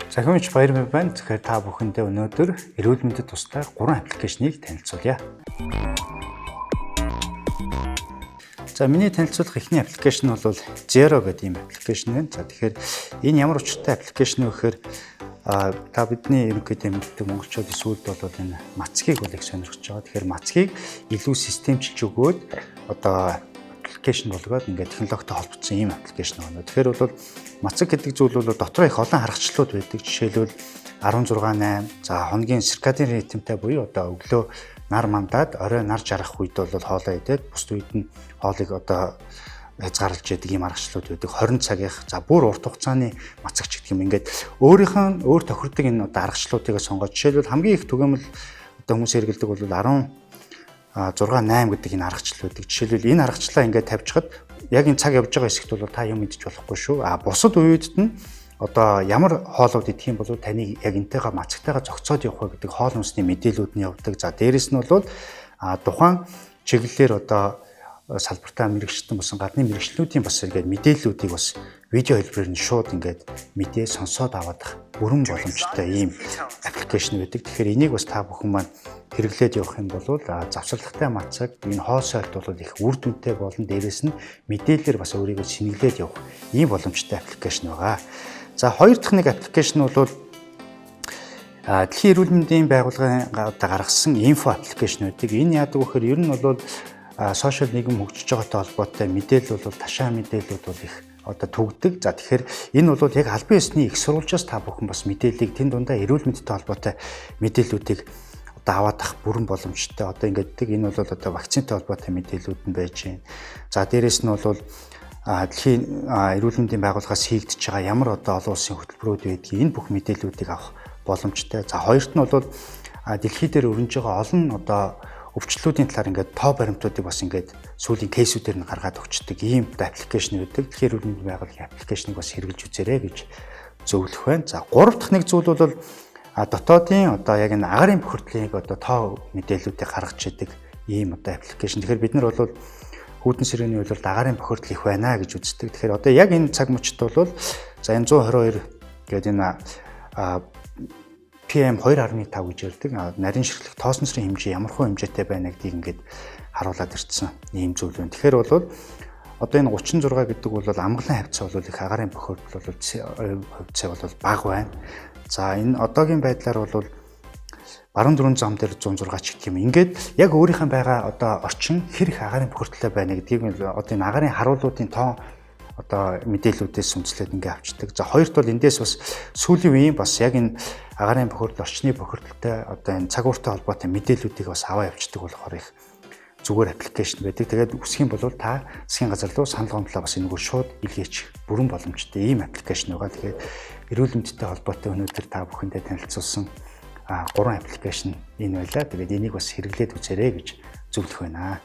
За хүмүүж баяр байна. Тэгэхээр та бүхэндээ өнөөдөр эрүүл мэндэд тустай 3 аппликейшнийг танилцуулъя. За миний танилцуулах эхний аппликейшн бол Zero гэдэг ийм аппликейшн байна. За тэгэхээр энэ ямар учиртай аппликейшн вэ гэхээр та бидний ерөнхийдөө мэддэг монголчууд эсвэл бол энэ мацгийг бол их сонирхож байгаа. Тэгэхээр мацгийг илүү системчилж өгөөд одоо аппликейшн болгоод ингээд технологитой холбогдсон ийм аппликейшн байна. Тэгэхээр бол мацаг гэдэг зүйл бол дотроо их олон харгачлалууд байдаг. Жишээлбэл 16:8 за хоногийн циркадийн ритмтэй буюу одоо өглөө нар мандаад орой нар жаргах үед бол хоолоо идээд бусд үед нь хоолыг одоо хязгаарлаж яадаг ийм аргачлалууд байдаг. 20 цагийнх за бүр урт хугацааны мацагч гэдэг юм. Ингээд өөрийнх нь өөр тохирдог энэ одоо аргачлалуудыг сонгоод жишээлбэл хамгийн их түгээмэл одоо хүмүүс хэрэгэлдэг бол 6:8 гэдэг энэ аргачлал байдаг. Жишээлбэл энэ аргачлалаа ингээд тавьчихад яг энэ цаг явж байгаа хэсэгт бол та юм идэж болохгүй шүү. Бусад үеүдд нь одоо ямар хоолууд идэх юм бол таныг яг энтэйгээ мацагтайгаа зохицоод явах вэ гэдэг хоол хүнсний мэдээлүүд нь явдаг. За дээрэс нь бол тухайн чиглэлээр одоо салбартаа мэрэгчлэн болсон гадны мэрэгчлүүдийн бас ингээд мэдээллүүдийг бас видео хэлбэрээр нь шууд ингээд мэдээ сонсоод аваад бүрэн боломжтой ийм аппликейшн байдаг. Тэгэхээр энийг бас та бүхэн маань хэрэглээд явах юм бол завсарлагатай мацаг энэ хоол соёлт бол их үр дүнтэй болон дээрэс нь мэдээлэлээр бас өөрийгөө шинэглээд явах ийм боломжтой аппликейшн байгаа. За хоёр дахь нэг аппликейшн бол Дэлхийн эрүүл мэндийн байгууллагын гаргасан инфо аппликейшн байдаг. Энэ яадаг вэ гэхээр ер нь бол сошиал нийгэм хөгжиж байгаатай холбоотой мэдээлэл бол ташаа мэдээлэлүүд бол их одоо төгдөг. За тэгэхээр энэ бол яг албан ёсны их сурвалжаас та бүхэн бас мэдээллийг тэн дундаа эрүүл мэндтэй холбоотой мэдээллүүдийг одоо аваад авах бүрэн боломжтой. Одоо ингэдэг энэ бол одоо вакцинтай холбоотой мэдээллүүд нь байж байна. За дээрэс нь бол Дэлхийн эрүүл мэндийн байгууллагаас хийгдэж байгаа ямар одоо олон улсын хөтөлбөрүүд байдгийг энэ бүх мэдээллүүдийг авах боломжтой. За хоёрт нь бол дэлхий дээр өрнөж байгаа олон одоо өвчлөлүүдийн талаар ингээд тоо баримтуудыг бас ингээд сүүлийн кейсүүдээр нь гаргаад өгчдөг ийм аппликейшн байдаг. Дэлхийн эрүүл мэндийн байгууллагын аппликейшнийг бас хэрэгжилж үзээрэй гэж зөвлөх байна. За гурав дахь нэг зүйл бол дотоодын одоо яг энэ агаарын бохирдлыг одоо тоо мэдээллүүдийг гаргаж идэг ийм одоо аппликейшн. Тэгэхээр бид нар бол хүүдэн сэргээний үйлрэлд агаарын бохирдол их байна гэж үздэг. Тэгэхээр одоо яг энэ цаг мөчид бол за энэ 122 гэдэг энэ PM 2.5 гэж ярьдаг. Нарийн ширхлэх тоосон цэцрийн хэмжээ ямар хөө хэмжээтэй байна гэдгийг ингээд харуулад ирсэн ийм зүйл байна. Тэгэхээр бол одоо энэ 36 гэдэг бол амгалан хавцаа бол их агаарын бохирдол бол хавцаа бол бага байна. За энэ одоогийн байдлаар бол баруун дөрвөн зам дээр 106 ч гэх юм. Ингээд яг өөрийнх нь байгаа одоо орчин хэр их агаарын бохирдолтой байна гэдгийг одоо энэ агаарын харуулуудын тоо одоо мэдээллүүдээс үндэслээд ингээ авчдаг. За хоёрт бол эндээс бас сүүлийн үеийн бас яг энэ агаарын бохирдол орчны бохирдолтой одоо энэ цаг ууртай холбоотой мэдээллүүдийг бас аваа явцдаг болохоор их зүгээр аппликейшн байдаг. Тэгээд үсэх юм бол та засгийн газар руу санал гомдлоо бас энэгүй шууд илгээчих бүрэн боломжтой ийм аппликейшн байгаа. Тэгээд эрүүл мэндтэй холбоотой өнөөдөр та бүхэндээ танилцуулсан 3 аппликейшн энэ байлаа. Тэгээд энийг бас хэрэглээд үзээрэй гэж зөвлөх байна.